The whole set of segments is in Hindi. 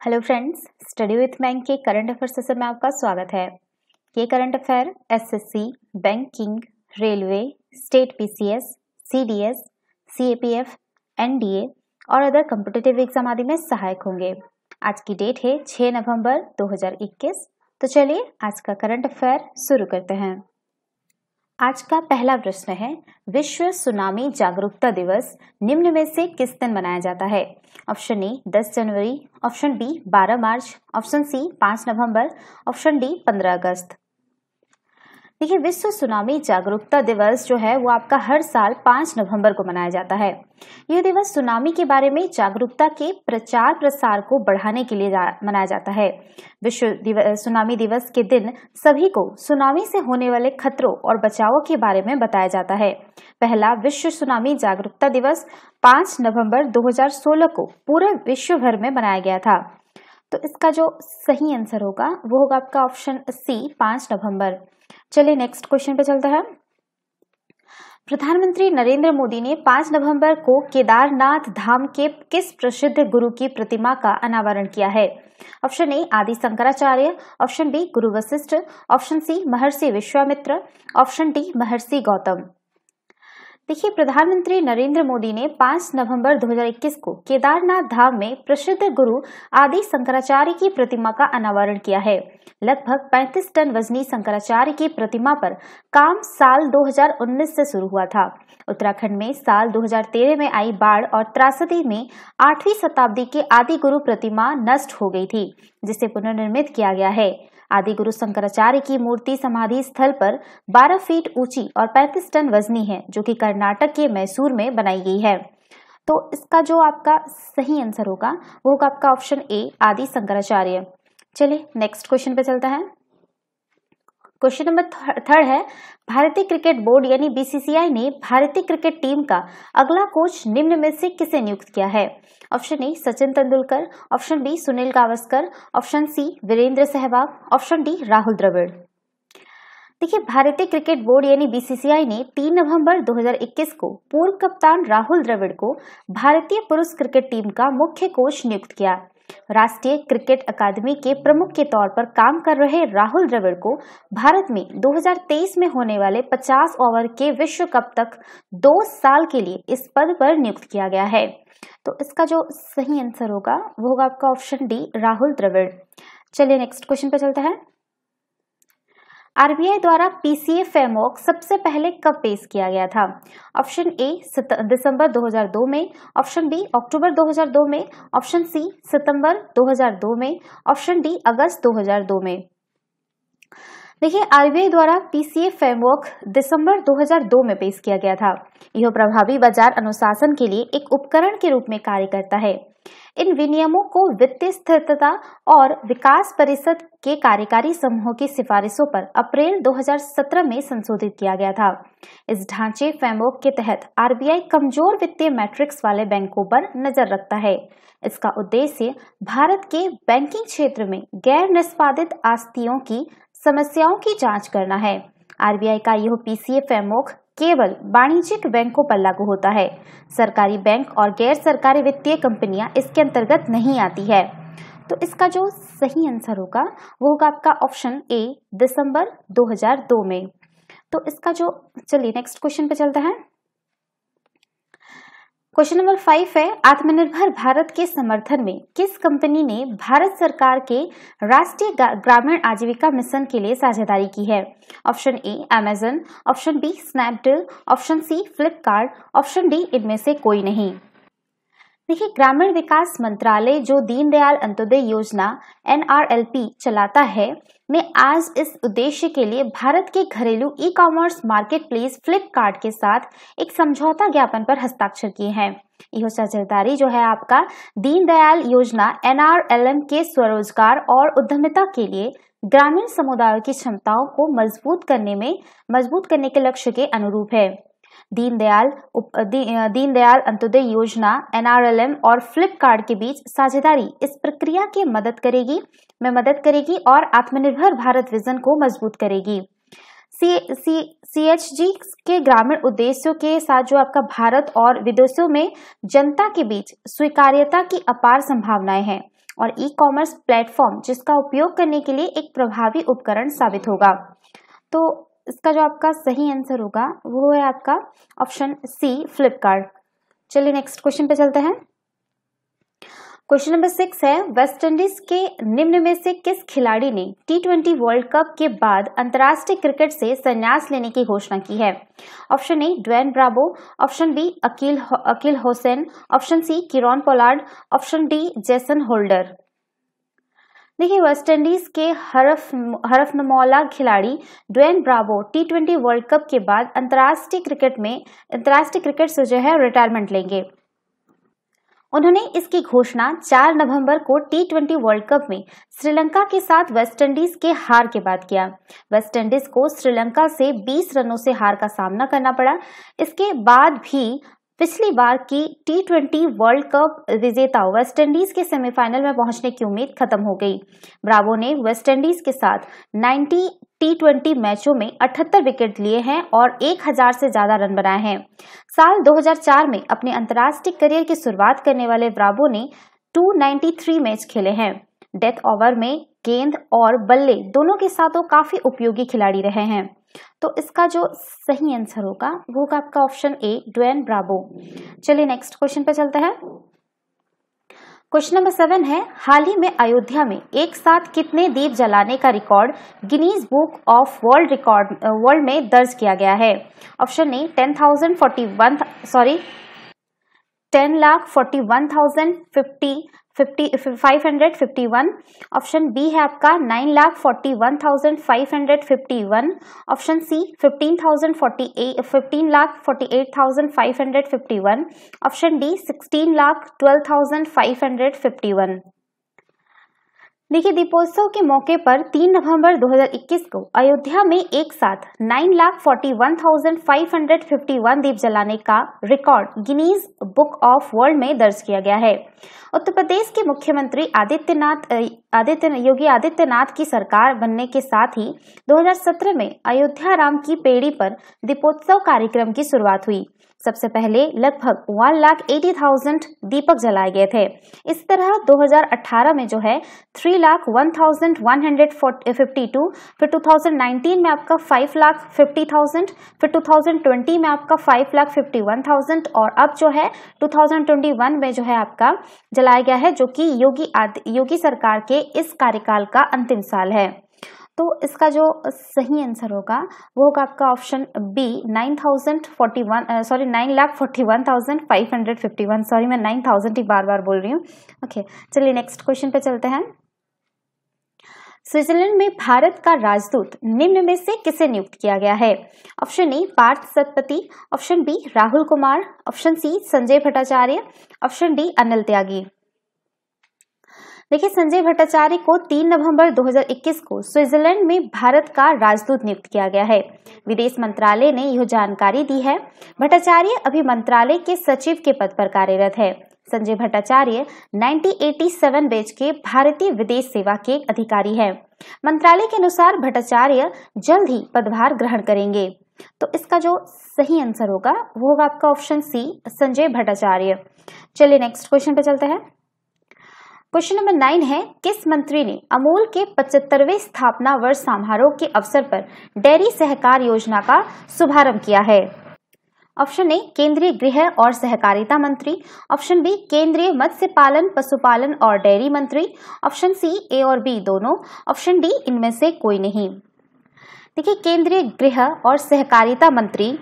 Hello friends, study with bank के करंट अफेयर सेशन में आपका स्वागत है। ये current affair SSC, banking, railway, state PCS, CDS, CAPF, NDA और अदर कॉम्पिटिटिव एग्जाम आदि में सहायक होंगे। आज की डेट है 6 नवंबर 2021। तो चलिए आज का करंट अफेयर शुरू करते हैं। आज का पहला प्रश्न है, विश्व सुनामी जागरूकता दिवस निम्न में से किस दिन मनाया जाता है? ऑप्शन ए 10 जनवरी, ऑप्शन बी 12 मार्च, ऑप्शन सी 5 नवंबर, ऑप्शन डी 15 अगस्त। देखिए, विश्व सुनामी जागरूकता दिवस जो है वो आपका हर साल 5 नवंबर को मनाया जाता है। यह दिवस सुनामी के बारे में जागरूकता के प्रचार प्रसार को बढ़ाने के लिए मनाया जाता है। सुनामी दिवस के दिन सभी को सुनामी से होने वाले खतरों और बचावों के बारे में बताया जाता है। पहला विश्व सुनामी जागरूकता दिवस 5 नवंबर 2016 को पूरे विश्व भर में मनाया गया था। तो इसका जो सही आंसर होगा वो होगा आपका ऑप्शन सी 5 नवंबर। चलिए नेक्स्ट क्वेश्चन पे चलते हैं। प्रधानमंत्री नरेंद्र मोदी ने 5 नवंबर को केदारनाथ धाम के किस प्रसिद्ध गुरु की प्रतिमा का अनावरण किया है? ऑप्शन ए आदि शंकराचार्य, ऑप्शन बी गुरु वशिष्ठ, ऑप्शन सी महर्षि विश्वामित्र, ऑप्शन डी महर्षि गौतम। देखिए, प्रधानमंत्री नरेंद्र मोदी ने 5 नवंबर 2021 को केदारनाथ धाम में प्रसिद्ध गुरु आदि शंकराचार्य की प्रतिमा का अनावरण किया है। लगभग 35 टन वजनी शंकराचार्य की प्रतिमा पर काम साल 2019 से शुरू हुआ था। उत्तराखंड में साल 2013 में आई बाढ़ और त्रासदी में 8वीं शताब्दी के आदि गुरु प्रतिमा नष्ट हो गई थी, जिसे पुनर्निर्मित किया गया है। आदि गुरु शंकराचार्य की मूर्ति समाधि स्थल पर 12 फीट ऊंची और 35 टन वजनी है, जो कि कर्नाटक के मैसूर में बनाई गई है। तो इसका जो आपका सही आंसर होगा वो होगा आपका ऑप्शन ए आदि शंकराचार्य। चलिए नेक्स्ट क्वेश्चन पे चलता है। क्वेश्चन नंबर 3 है, भारतीय क्रिकेट बोर्ड यानी बीसीसीआई ने भारतीय क्रिकेट टीम का अगला कोच निम्न में से किसे नियुक्त किया है? Option A Sachin Tendulkar, option B Sunil Gavaskar, option C Virender Sehwag, option D Rahul Dravid. देखिए, भारतीय क्रिकेट बोर्ड यानी बीसीसीआई ने 3 नवंबर 2021 को पूर्व कप्तान राहुल द्रविड़ को भारतीय पुरुष क्रिकेट टीम का मुख्य कोच नियुक्त किया। राष्ट्रीय क्रिकेट अकादमी के प्रमुख के तौर पर काम कर रहे राहुल द्रविड़ को भारत में 2023 में होने वाले 50 ओवर के विश्व कप तक 2 साल के लिए इस पद पर नियुक्त किया गया है। तो इसका जो सही आंसर होगा वो होगा आपका ऑप्शन डी राहुल द्रविड़। चलिए नेक्स्ट क्वेश्चन पे चलता है। आरबीआई द्वारा पीसीए फ्रेमवर्क सबसे पहले कब पेश किया गया था? ऑप्शन ए दिसंबर 2002 में, ऑप्शन बी अक्टूबर 2002 में, ऑप्शन सी सितंबर 2002 में, ऑप्शन डी अगस्त 2002 में। देखिए, आरबीआई द्वारा पीसीए फ्रेमवर्क दिसंबर 2002 में पेश किया गया था। यह प्रभावी बाजार अनुशासन के लिए एक उपकरण के रूप में कार्य करता है। इन विनियमों को वित्तीय स्थिरता और विकास परिषद के कार्यकारी समूहों की सिफारिशों पर अप्रैल 2017 में संशोधित किया गया था। इस ढांचे फ्रेमवर्क के तहत आरबीआई कमजोर वित्तीय मैट्रिक्स वाले बैंकों पर नजर रखता है। इसका उद्देश्य भारत के बैंकिंग क्षेत्र में गैर निष्पादित आस्तियों की समस्याओं की जांच करना है। आरबीआई का यह पीसीए फ्रेमवर्क केवल वाणिज्यिक बैंकों पर लागू होता है। सरकारी बैंक और गैर सरकारी वित्तीय कंपनियां इसके अंतर्गत नहीं आती है। तो इसका जो सही आंसर होगा वो होगा आपका ऑप्शन ए दिसंबर 2002 में। तो इसका जो चलिए नेक्स्ट क्वेश्चन पे चलता है। क्वेश्चन नंबर 5 है, आत्मनिर्भर भारत के समर्थन में किस कंपनी ने भारत सरकार के राष्ट्रीय ग्रामीण आजीविका मिशन के लिए साझेदारी की है? Option A Amazon, option B Snapdeal, option C Flipkart, option D इनमें से कोई नहीं। देखिए, ग्रामीण विकास मंत्रालय जो दीनदयाल अंत्योदय योजना NRLP चलाता है ने आज इस उद्देश्य के लिए भारत के घरेलू e commerce market place Flipkart के साथ एक समझौता ज्ञापन पर हस्ताक्षर किए हैं। यह साझेदारी जो है आपका दीनदयाल योजना NRLM के स्वरोजगार और उद्यमिता के लिए ग्रामीण समुदायों की क्षमताओं को मजबूत करने के लक्ष्य के अनुरूप है। दीनदयाल अंत्योदय योजना NRLM और फ्लिपकार्ट के बीच साझेदारी इस प्रक्रिया की मदद करेगी और आत्मनिर्भर भारत विजन को मजबूत करेगी। CHG के ग्रामीण उद्देश्यों के साथ जो आपका भारत और विदेशों में जनता के बीच स्वीकार्यता की अपार संभावनाएं हैं और ई कॉमर्स प्लेटफॉर्म जिसका उपयोग करने के लिए एक प्रभावी उपकरण साबित होगा। तो इसका जो आपका सही आंसर होगा वो है आपका ऑप्शन सी, फ्लिपकार्ट। चलिए नेक्स्ट क्वेश्चन पे चलते हैं। क्वेश्चन नंबर 6 है, वेस्ट इंडीज के निम्न में से किस खिलाड़ी ने T20 वर्ल्ड कप के बाद अंतर्राष्ट्रीय क्रिकेट से संन्यास लेने की घोषणा की है? Option A Dwayne Bravo, option B Akeal Hosein, option C Kieron Pollard, option D Jason Holder. देखिए, वेस्ट इंडीज के हरफनमौला खिलाड़ी Dwayne Bravo T20 world cup के बाद अंतर्राष्ट्रीय क्रिकेट से जो है रिटायरमेंट लेंगे। उन्होंने इसकी घोषणा 4 नवंबर को T20 वर्ल्ड कप में श्रीलंका के साथ वेस्ट इंडीज के हार के बाद किया। वेस्ट इंडीज को श्रीलंका से 20 रनों से हार का सामना करना पड़ा। इसके बाद भी पिछली बार की T20 वर्ल्ड कप विजेता वेस्ट इंडीज के सेमीफाइनल में पहुंचने की उम्मीद खत्म हो गई। ब्रावो ने वेस्ट इंडीज के साथ 90 T20 मैचों में 78 विकेट लिए हैं और 1000 से ज्यादा रन बनाए हैं। साल 2004 में अपने अंतर्राष्ट्रीय करियर की शुरुआत करने वाले ब्रावो ने 293 मैच खेले हैं। डेथ ओवर में गेंद और बल्ले दोनों के साथ वो काफी उपयोगी खिलाड़ी रहे हैं। तो इसका जो सही आंसर होगा वो होगा आपका ऑप्शन ए, ड्वेन ब्रावो। चलिए नेक्स्ट क्वेश्चन पे चलते हैं। क्वेश्चन नंबर 7 है, हाल ही में अयोध्या में एक साथ कितने दीप जलाने का record Guinness book of world में दर्ज किया गया है? ऑप्शन ए 10,41,551, ऑप्शन बी है आपका 9,41,551, ऑप्शन सी 15,48,551, ऑप्शन डी 16,12,551। देखिए, दीपोत्सव के मौके पर 3 नवंबर 2021 को अयोध्या में एक साथ 9,41,551 दीप जलाने का record Guinness book of world में दर्ज किया गया है। उत्तर प्रदेश के मुख्यमंत्री योगी आदित्यनाथ की सरकार बनने के साथ ही 2017 में अयोध्या राम की पेड़ी पर दीपोत्सव कार्यक्रम की शुरुआत हुई। सबसे पहले लगभग 1,80,000 दीपक जलाए गए थे। इस तरह 2018 में जो है 3,01,152, फिर 2019 में आपका 5,50,000, फिर 2020 में आपका 5,51,000 और अब जो है 2021 में जो है आपका जलाया गया है, जो कि योगी सरकार के इस कार्यकाल का अंतिम साल है। तो इसका जो सही आंसर होगा वो होगा आपका ऑप्शन बी 9,41,551। सॉरी, मैं 9,000 ही बार बार बोल रही हूँ। ओके, चलिए नेक्स्ट क्वेश्चन पे चलते हैं। स्विट्जरलैंड में भारत का राजदूत निम्न में से किसे नियुक्त किया गया है? Option A Parth Satpathy, option B Rahul Kumar, option C Sanjay Bhattacharya, option D Anil Tyagi. देखिए, संजय भट्टाचार्य को 3 नवंबर 2021 को स्विट्जरलैंड में भारत का राजदूत नियुक्त किया गया है। विदेश मंत्रालय ने यह जानकारी दी है। भट्टाचार्य अभी मंत्रालय के सचिव के पद पर कार्यरत है। संजय भट्टाचार्य 1987 बैच के भारतीय विदेश सेवा के अधिकारी हैं। मंत्रालय के अनुसार भट्टाचार्य जल्द ही पदभार ग्रहण करेंगे। तो इसका जो सही आंसर होगा वो होगा आपका ऑप्शन सी, संजय भट्टाचार्य। चलिए नेक्स्ट क्वेश्चन पे चलते हैं। क्वेश्चन नंबर 9 है, किस मंत्री ने अमूल के 75वें स्थापना वर्ष समारोह के अवसर पर डेयरी सहकार योजना का शुभारंभ किया है? ऑप्शन ए केंद्रीय गृह और सहकारिता मंत्री, ऑप्शन बी केंद्रीय मत्स्य पालन, पशुपालन और डेयरी मंत्री, ऑप्शन सी ए और बी दोनों, ऑप्शन डी इनमें से कोई नहीं। देखिए, केंद्रीय गृह और सहकारिता मंत्री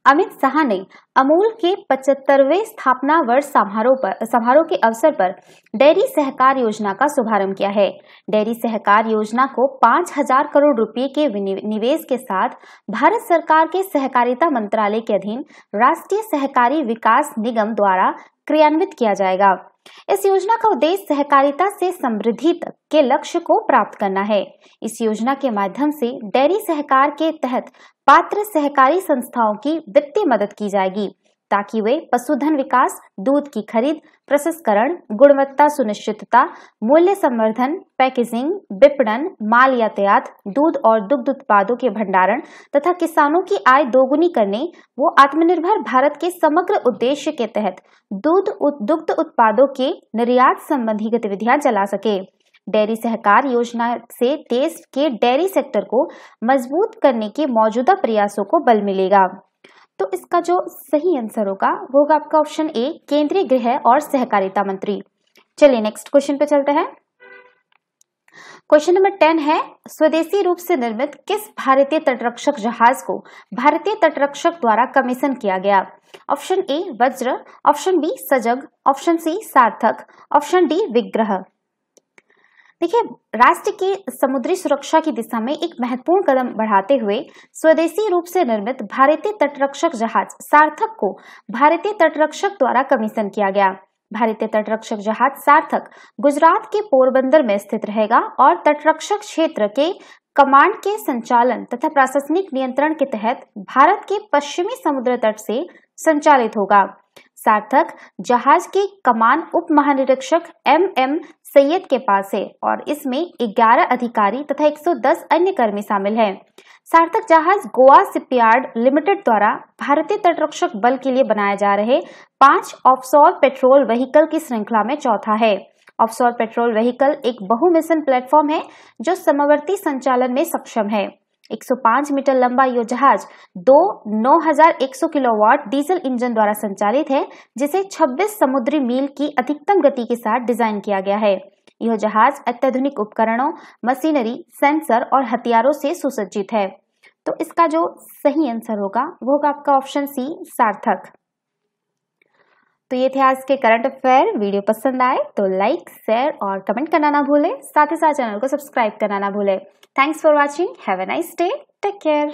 अमित शाह ने अमूल के 75वें स्थापना वर्ष समारोह के अवसर पर डेयरी सहकार योजना का शुभारंभ किया है। डेयरी सहकार योजना को 5,000 करोड़ रुपए के निवेश के साथ भारत सरकार के सहकारिता मंत्रालय के अधीन राष्ट्रीय सहकारी विकास निगम द्वारा क्रियान्वित किया जाएगा। इस योजना का उद्देश्य सहकारिता से समृद्धि तक के लक्ष्य को प्राप्त करना है। इस योजना के माध्यम से डेयरी सहकार के तहत पात्र सहकारी संस्थाओं की वित्तीय मदद की जाएगी ताकि वे पशुधन विकास, दूध की खरीद, प्रसंस्करण, गुणवत्ता सुनिश्चितता, मूल्य संवर्धन, पैकेजिंग, विपणन, माल यातायात, दूध और दुग्ध उत्पादों के भंडारण तथा किसानों की आय दोगुनी करने वो आत्मनिर्भर भारत के समग्र उद्देश्य के तहत दुग्ध उत्पादों के निर्यात संबंधी गतिविधियां चला सके। डेयरी सहकार योजना से देश के डेयरी सेक्टर को मजबूत करने के मौजूदा प्रयासों को बल मिलेगा। तो इसका जो सही आंसर होगा वो होगा आपका ऑप्शन ए, केंद्रीय गृह और सहकारिता मंत्री। चलिए नेक्स्ट क्वेश्चन पे चलते हैं। क्वेश्चन नंबर 10 है, स्वदेशी रूप से निर्मित किस भारतीय तटरक्षक जहाज को भारतीय तटरक्षक द्वारा कमीशन किया गया? ऑप्शन ए वज्र, ऑप्शन बी सजग, ऑप्शन सी सार्थक, ऑप्शन डी विग्रह। देखिए, राष्ट्र की समुद्री सुरक्षा की दिशा में एक महत्वपूर्ण कदम बढ़ाते हुए स्वदेशी रूप से निर्मित भारतीय तटरक्षक जहाज सार्थक को भारतीय तटरक्षक द्वारा कमीशन किया गया। भारतीय तटरक्षक जहाज सार्थक गुजरात के पोरबंदर में स्थित रहेगा और तटरक्षक क्षेत्र के कमांड के संचालन तथा प्रशासनिक नियंत्रण के तहत भारत के पश्चिमी समुद्र तट से संचालित होगा। सार्थक जहाज की कमान उप महानिरीक्षक MM सैयद के पास है और इसमें 11 अधिकारी तथा 110 अन्य कर्मी शामिल हैं। सार्थक जहाज गोवा शिपयार्ड लिमिटेड द्वारा भारतीय तटरक्षक बल के लिए बनाए जा रहे 5 ऑफशोर पेट्रोल व्हीकल की श्रृंखला में चौथा है। ऑफशोर पेट्रोल व्हीकल एक बहु मिशन प्लेटफॉर्म है जो समवर्ती संचालन में सक्षम है। 105 मीटर लंबा यह जहाज 9100 किलोवाट डीजल इंजन द्वारा संचालित है, जिसे 26 समुद्री मील की अधिकतम गति के साथ डिजाइन किया गया है। यह जहाज अत्याधुनिक उपकरणों, मशीनरी, सेंसर और हथियारों से सुसज्जित है। तो इसका जो सही आंसर होगा वो होगा आपका ऑप्शन सी सार्थक। तो ये थे आज के करंट अफेयर। वीडियो पसंद आए तो लाइक, शेयर और कमेंट करना ना भूलें। साथ ही साथ चैनल को सब्सक्राइब करना ना भूलें। Thanks for watching. Have a nice day. Take care.